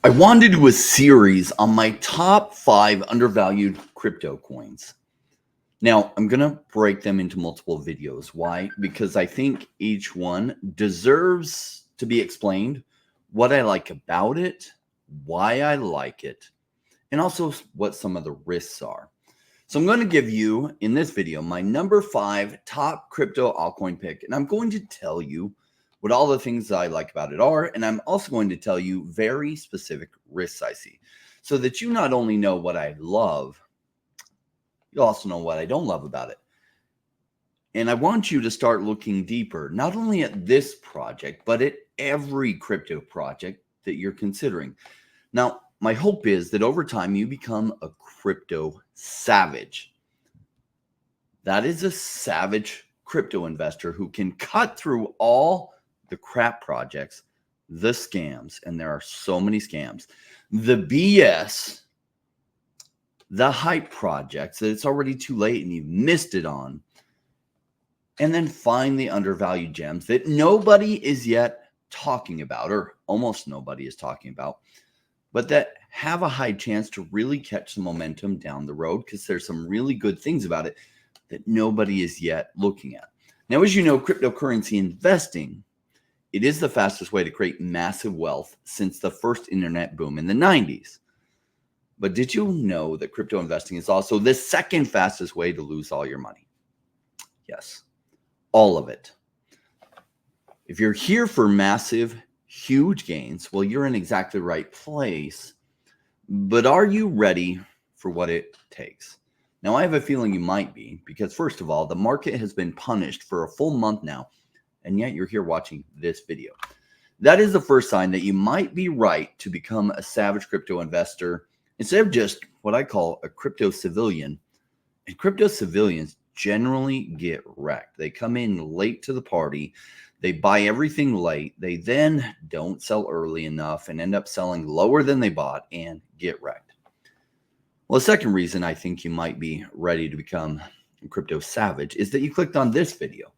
I wanted to do a series on my top 5 undervalued crypto coins. Now, I'm going to break them into multiple videos. Why? Because I think each one deserves to be explained, what I like about it, why I like it, and also what some of the risks are. So I'm going to give you, in this video, my number 5 top crypto altcoin pick, and I'm going to tell you what all the things I like about it are, and I'm also going to tell you very specific risks I see, so that you not only know what I love, you'll also know what I don't love about it. And I want you to start looking deeper, not only at this project, but at every crypto project that you're considering. Now, my hope is that over time you become a crypto savage. That is a savage crypto investor who can cut through all the crap projects, the scams, and there are so many scams, the BS, the hype projects that it's already too late and you've missed it on, and then find the undervalued gems that nobody is yet talking about, or almost nobody is talking about, but that have a high chance to really catch some momentum down the road because there's some really good things about it that nobody is yet looking at. Now, as you know, cryptocurrency investing, it is the fastest way to create massive wealth since the first internet boom in the 90s. But did you know that crypto investing is also the second fastest way to lose all your money? Yes, all of it. If you're here for massive, huge gains, well, you're in exactly the right place. But are you ready for what it takes? Now, I have a feeling you might be, because first of all, the market has been punished for a full month now, and yet you're here watching this video. That is the first sign that you might be right to become a savage crypto investor instead of just what I call a crypto civilian. And crypto civilians generally get wrecked. They come in late to the party. They buy everything late. They then don't sell early enough and end up selling lower than they bought and get wrecked. Well, the second reason I think you might be ready to become a crypto savage is that you clicked on this video.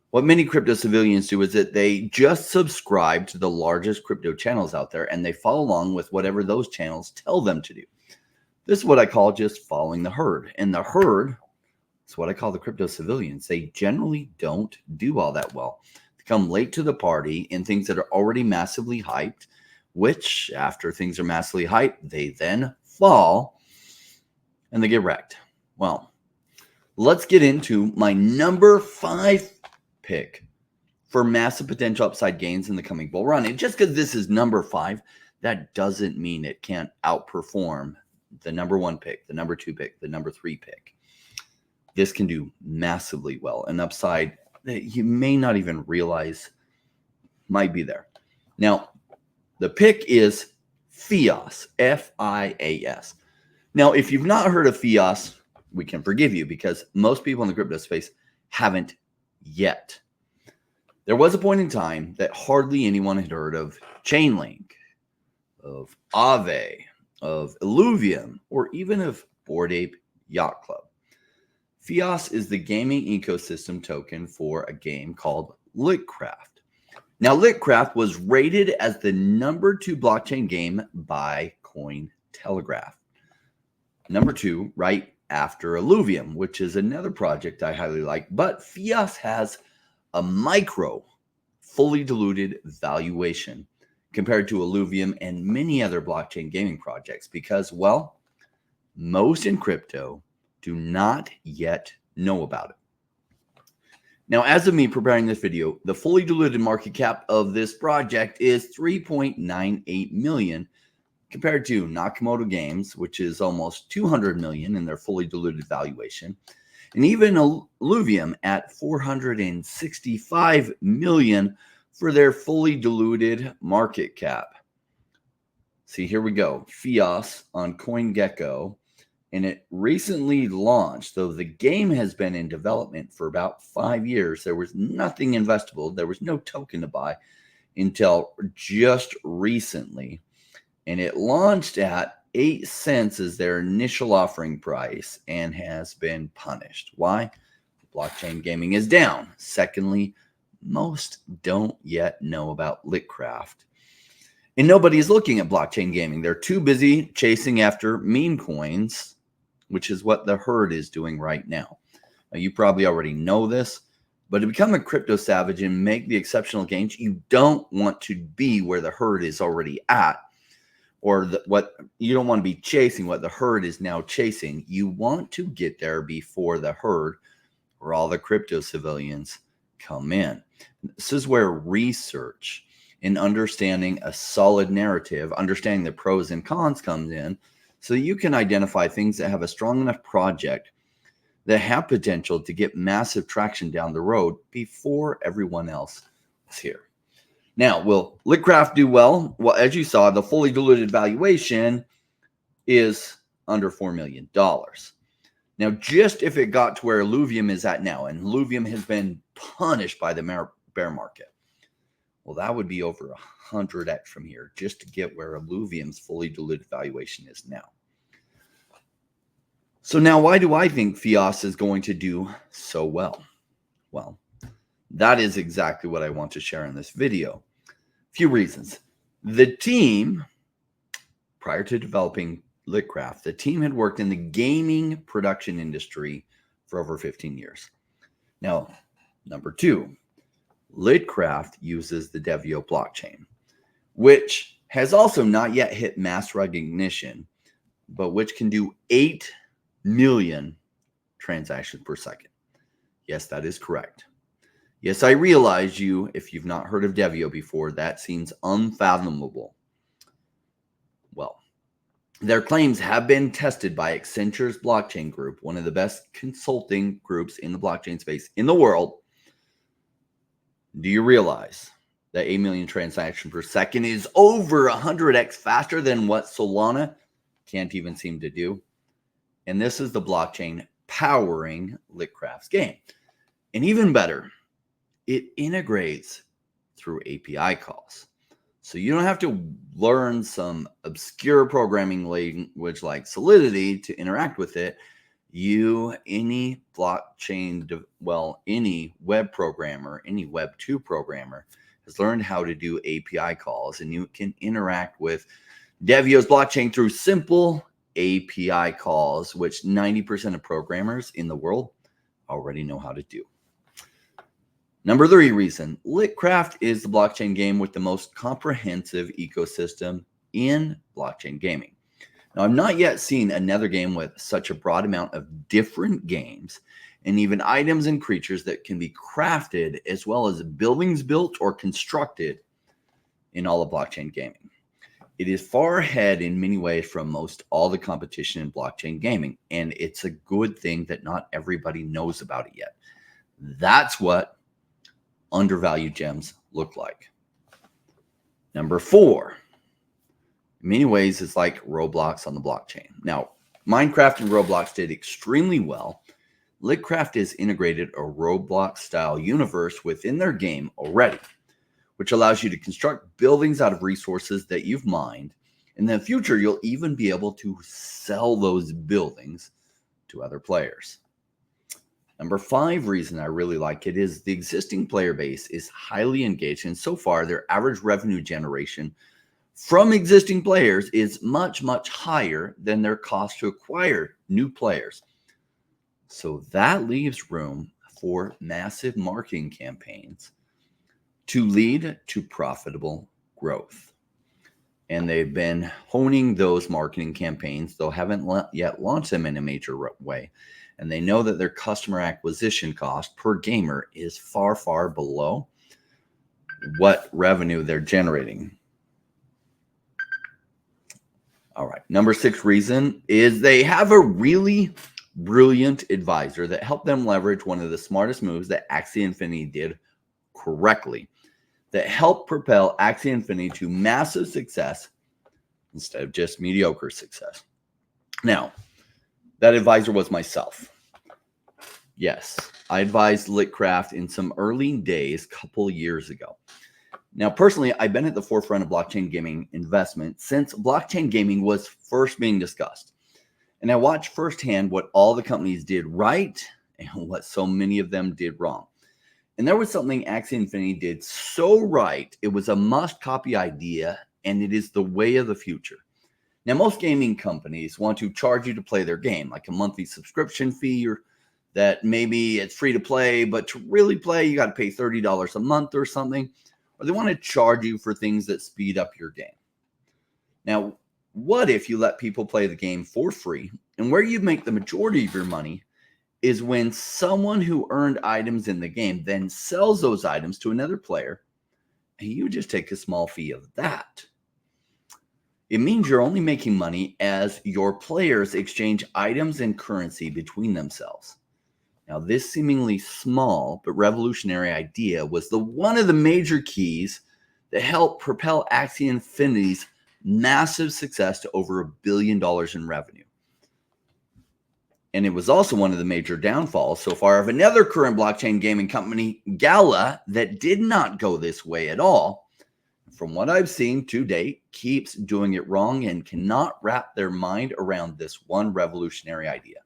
What many crypto civilians do is that they just subscribe to the largest crypto channels out there and they follow along with whatever those channels tell them to do. This is what I call just following the herd. And the herd is what I call the crypto civilians. They generally don't do all that well. They come late to the party in things that are already massively hyped, which after things are massively hyped, they then fall and they get wrecked. Well, let's get into my number 5 pick for massive potential upside gains in the coming bull run. And just because this is number 5, that doesn't mean it can't outperform the number 1 pick, the number 2 pick, the number 3 pick. This can do massively well, an upside that you may not even realize might be there. Now, the pick is FIAS, F-I-A-S. Now, if you've not heard of FIAS, we can forgive you because most people in the crypto space haven't yet. There was a point in time that hardly anyone had heard of Chainlink, of Aave, of Illuvium, or even of Bored Ape Yacht Club. FIAS is the gaming ecosystem token for a game called Litcraft. Now, Litcraft was rated as the number 2 blockchain game by Cointelegraph. Number 2, right after Illuvium, which is another project I highly like. But FIAS has a micro, fully diluted valuation compared to Illuvium and many other blockchain gaming projects because, well, most in crypto do not yet know about it. Now, as of me preparing this video, the fully diluted market cap of this project is 3.98 million compared to Nakamoto Games, which is almost 200 million in their fully diluted valuation, and even Illuvium at 465 million for their fully diluted market cap. See, here we go. FIAS on CoinGecko, and it recently launched, though the game has been in development for about 5 years. There was nothing investable. There was no token to buy until just recently. And it launched at 8 cents as their initial offering price and has been punished. Why? Blockchain gaming is down. Secondly, most don't yet know about Litcraft. And nobody is looking at blockchain gaming. They're too busy chasing after meme coins, which is what the herd is doing right now. Now, you probably already know this, but to become a crypto savage and make the exceptional gains, you don't want to be where the herd is already at, or what you don't want to be chasing what the herd is now chasing. You want to get there before the herd, where all the crypto civilians come in. This is where research and understanding a solid narrative, understanding the pros and cons comes in, so you can identify things that have a strong enough project that have potential to get massive traction down the road before everyone else is here. Now, will Litcraft do well? Well, as you saw, the fully diluted valuation is under $4 million. Now, just if it got to where Illuvium is at now, and Illuvium has been punished by the bear market, well, that would be over 100x from here just to get where Illuvium's fully diluted valuation is now. So now, why do I think FIAS is going to do so well? Well, that is exactly what I want to share in this video. A few reasons. The team, prior to developing Litcraft, the team had worked in the gaming production industry for over 15 years. Now, number two, Litcraft uses the Theios blockchain, which has also not yet hit mass recognition, but which can do 8 million transactions per second. Yes, that is correct. Yes, I realize if you've not heard of Theios before, that seems unfathomable. Well, their claims have been tested by Accenture's blockchain group, one of the best consulting groups in the blockchain space in the world. Do you realize that 8 million transactions per second is over 100x faster than what Solana can't even seem to do? And this is the blockchain powering Litcraft's game. And even better, it integrates through API calls. So you don't have to learn some obscure programming language like Solidity to interact with it. Any blockchain, any web programmer, any Web 2 programmer has learned how to do API calls, and you can interact with Theios blockchain through simple API calls, which 90% of programmers in the world already know how to do. Number 3 reason, Litcraft is the blockchain game with the most comprehensive ecosystem in blockchain gaming. Now, I've not yet seen another game with such a broad amount of different games and even items and creatures that can be crafted, as well as buildings built or constructed in all of blockchain gaming. It is far ahead in many ways from most all the competition in blockchain gaming, and it's a good thing that not everybody knows about it yet. That's what undervalued gems look like. Number 4. In many ways, it's like Roblox on the blockchain. Now, Minecraft and Roblox did extremely well. Litcraft has integrated a Roblox-style universe within their game already, which allows you to construct buildings out of resources that you've mined. In the future, you'll even be able to sell those buildings to other players. Number 5 reason I really like it is the existing player base is highly engaged, and so far, their average revenue generation from existing players is much, much higher than their cost to acquire new players. So that leaves room for massive marketing campaigns to lead to profitable growth. And they've been honing those marketing campaigns, though haven't yet launched them in a major way. And they know that their customer acquisition cost per gamer is far, far below what revenue they're generating. All right. Number 6 reason is they have a really brilliant advisor that helped them leverage one of the smartest moves that Axie Infinity did correctly, that helped propel Axie Infinity to massive success instead of just mediocre success. Now, that advisor was myself. Yes, I advised Litcraft in some early days, a couple years ago. Now, personally, I've been at the forefront of blockchain gaming investment since blockchain gaming was first being discussed. And I watched firsthand what all the companies did right and what so many of them did wrong. And there was something Axie Infinity did so right, it was a must-copy idea and it is the way of the future. Now, most gaming companies want to charge you to play their game, like a monthly subscription fee, or that maybe it's free to play, but to really play, you got to pay $30 a month or something. Or they want to charge you for things that speed up your game. Now, what if you let people play the game for free, and where you make the majority of your money is when someone who earned items in the game then sells those items to another player, and you just take a small fee of that. It means you're only making money as your players exchange items and currency between themselves. Now, this seemingly small but revolutionary idea was one of the major keys that helped propel Axie Infinity's massive success to over $1 billion in revenue. And it was also one of the major downfalls so far of another current blockchain gaming company, Gala, that did not go this way at all. From what I've seen to date, keeps doing it wrong and cannot wrap their mind around this one revolutionary idea.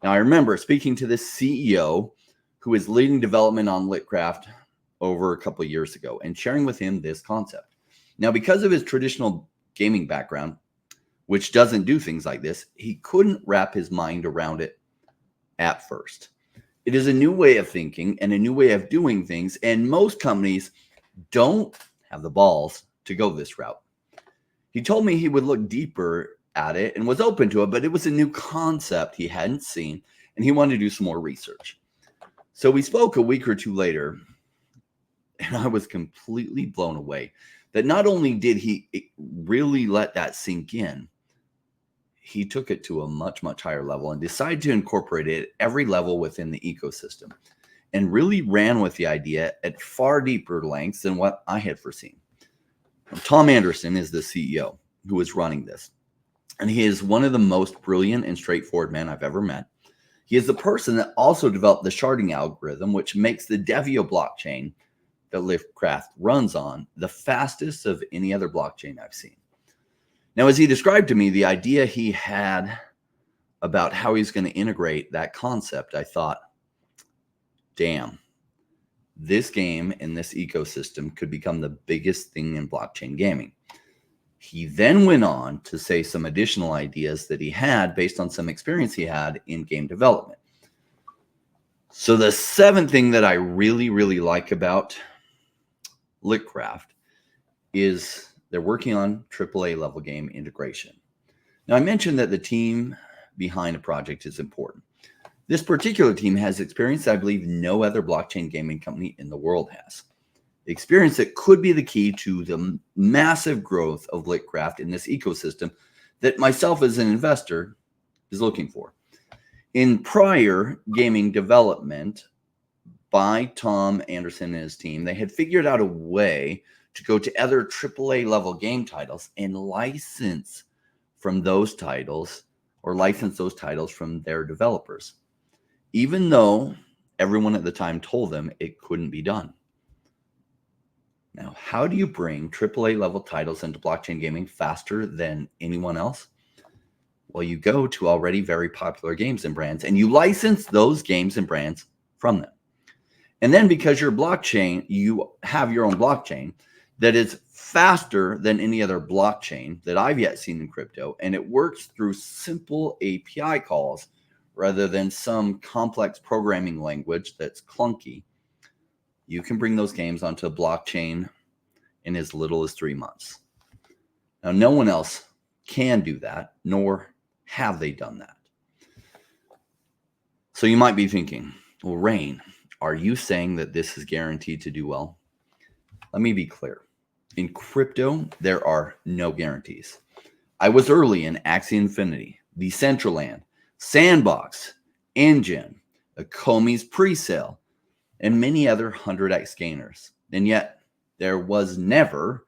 Now, I remember speaking to this CEO who is leading development on Litcraft over a couple of years ago and sharing with him this concept. Now, because of his traditional gaming background, which doesn't do things like this, he couldn't wrap his mind around it at first. It is a new way of thinking and a new way of doing things, and most companies don't have the balls to go this route. He told me he would look deeper at it and was open to it, but it was a new concept he hadn't seen, and he wanted to do some more research. So we spoke a week or two later, and I was completely blown away that not only did he really let that sink in, he took it to a much, much higher level and decided to incorporate it at every level within the ecosystem, and really ran with the idea at far deeper lengths than what I had foreseen. Tom Anderson is the CEO who is running this, and he is one of the most brilliant and straightforward men I've ever met. He is the person that also developed the sharding algorithm, which makes the Theios blockchain that Litcraft runs on the fastest of any other blockchain I've seen. Now, as he described to me the idea he had about how he's going to integrate that concept, I thought, damn, this game and this ecosystem could become the biggest thing in blockchain gaming. He then went on to say some additional ideas that he had based on some experience he had in game development. So the seventh thing that I really, really like about Litcraft is they're working on AAA level game integration. Now, I mentioned that the team behind a project is important. This particular team has experience I believe no other blockchain gaming company in the world has. Experience that could be the key to the massive growth of Litcraft in this ecosystem that myself as an investor is looking for. In prior gaming development by Tom Anderson and his team, they had figured out a way to go to other AAA level game titles and license from those titles, or license those titles from their developers, even though everyone at the time told them it couldn't be done. Now, how do you bring AAA level titles into blockchain gaming faster than anyone else? Well, you go to already very popular games and brands, and you license those games and brands from them. And then because your blockchain, you have your own blockchain that is faster than any other blockchain that I've yet seen in crypto, and it works through simple API calls rather than some complex programming language that's clunky. You can bring those games onto a blockchain in as little as 3 months. Now, no one else can do that, nor have they done that. So you might be thinking, well, Rain, are you saying that this is guaranteed to do well? Let me be clear. In crypto, there are no guarantees. I was early in Axie Infinity, Decentraland, Sandbox, Engine, Akomi's presale, and many other 100x gainers. And yet, there was never,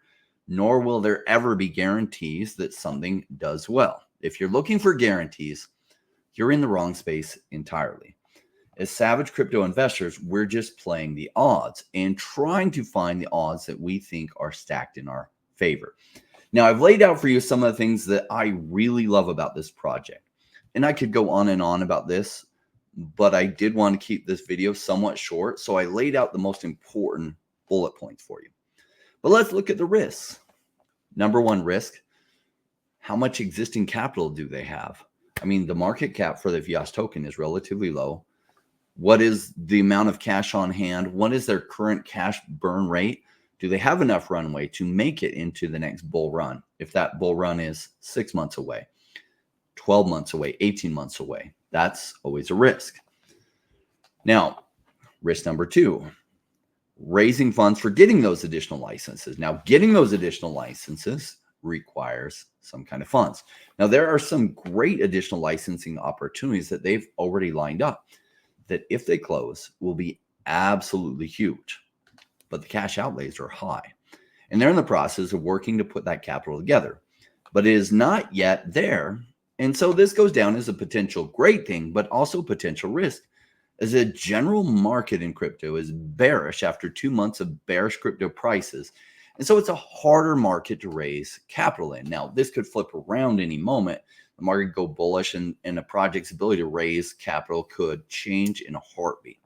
nor will there ever be guarantees that something does well. If you're looking for guarantees, you're in the wrong space entirely. As savage crypto investors, we're just playing the odds and trying to find the odds that we think are stacked in our favor. Now, I've laid out for you some of the things that I really love about this project. And I could go on and on about this, but I did want to keep this video somewhat short, so I laid out the most important bullet points for you. But let's look at the risks. Number one risk, how much existing capital do they have? I mean, the market cap for the FIAS token is relatively low. What is the amount of cash on hand? What is their current cash burn rate? Do they have enough runway to make it into the next bull run? If that bull run is 6 months away, 12 months away, 18 months away, that's always a risk. Now, risk number two, raising funds for getting those additional licenses. Now, getting those additional licenses requires some kind of funds. Now, there are some great additional licensing opportunities that they've already lined up that if they close will be absolutely huge, but the cash outlays are high. And they're in the process of working to put that capital together, but it is not yet there. And so this goes down as a potential great thing, but also potential risk, as a general market in crypto is bearish after 2 months of bearish crypto prices. And so it's a harder market to raise capital in. Now, this could flip around any moment. The market go bullish and a project's ability to raise capital could change in a heartbeat.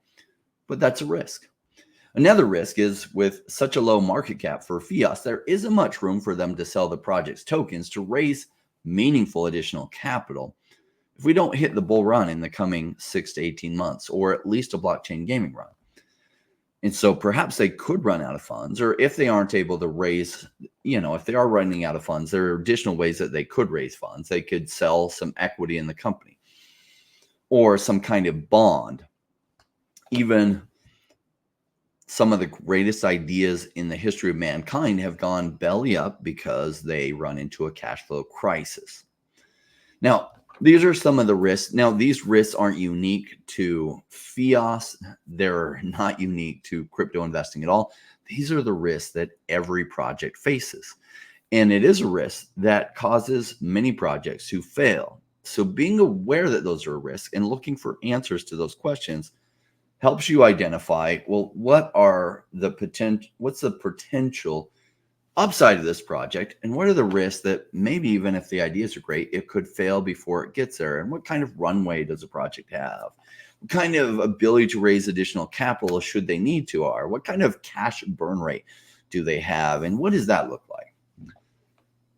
But that's a risk. Another risk is with such a low market cap for FIAS, there isn't much room for them to sell the project's tokens to raise meaningful additional capital if we don't hit the bull run in the coming 6 to 18 months, or at least a blockchain gaming run. And so perhaps they could run out of funds, or if they aren't able to raise, if they are running out of funds, there are additional ways that they could raise funds. They could sell some equity in the company or some kind of bond. Even some of the greatest ideas in the history of mankind have gone belly up because they run into a cash flow crisis. Now, these are some of the risks. Now, these risks aren't unique to FIAS. They're not unique to crypto investing at all. These are the risks that every project faces. And it is a risk that causes many projects to fail. So being aware that those are risks and looking for answers to those questions helps you identify, well, what's the potential upside of this project, and what are the risks that maybe even if the ideas are great, it could fail before it gets there? And what kind of runway does a project have? What kind of ability to raise additional capital should they need to are? What kind of cash burn rate do they have? And what does that look like?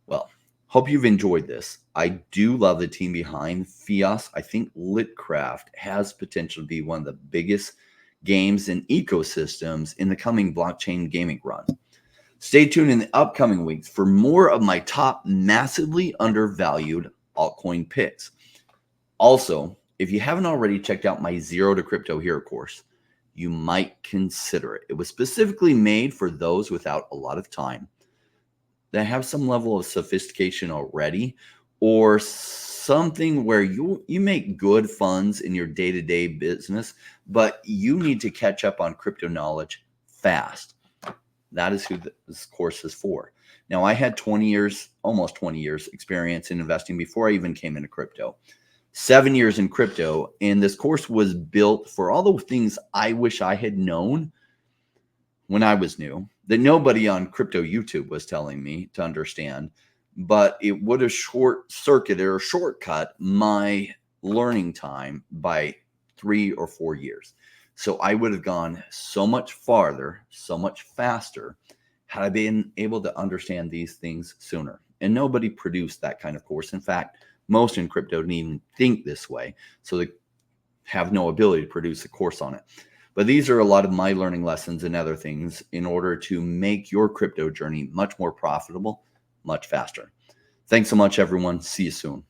Well, hope you've enjoyed this. I do love the team behind FIAS. I think Litcraft has potential to be one of the biggest games and ecosystems in the coming blockchain gaming run. Stay tuned in the upcoming weeks for more of my top massively undervalued altcoin picks. Also, if you haven't already checked out my Zero to Crypto Hero course, you might consider it. It was specifically made for those without a lot of time that have some level of sophistication already, or something where you make good funds in your day-to-day business, but you need to catch up on crypto knowledge fast. That is who this course is for. Now, I had almost 20 years experience in investing before I even came into crypto. 7 years in crypto, and this course was built for all the things I wish I had known when I was new, that nobody on crypto YouTube was telling me to understand, but it would have short-circuited or shortcut my learning time by 3 or 4 years. So I would have gone so much farther, so much faster, had I been able to understand these things sooner. And nobody produced that kind of course. In fact, most in crypto didn't even think this way. So they have no ability to produce a course on it. But these are a lot of my learning lessons and other things in order to make your crypto journey much more profitable, much faster. Thanks so much, everyone. See you soon.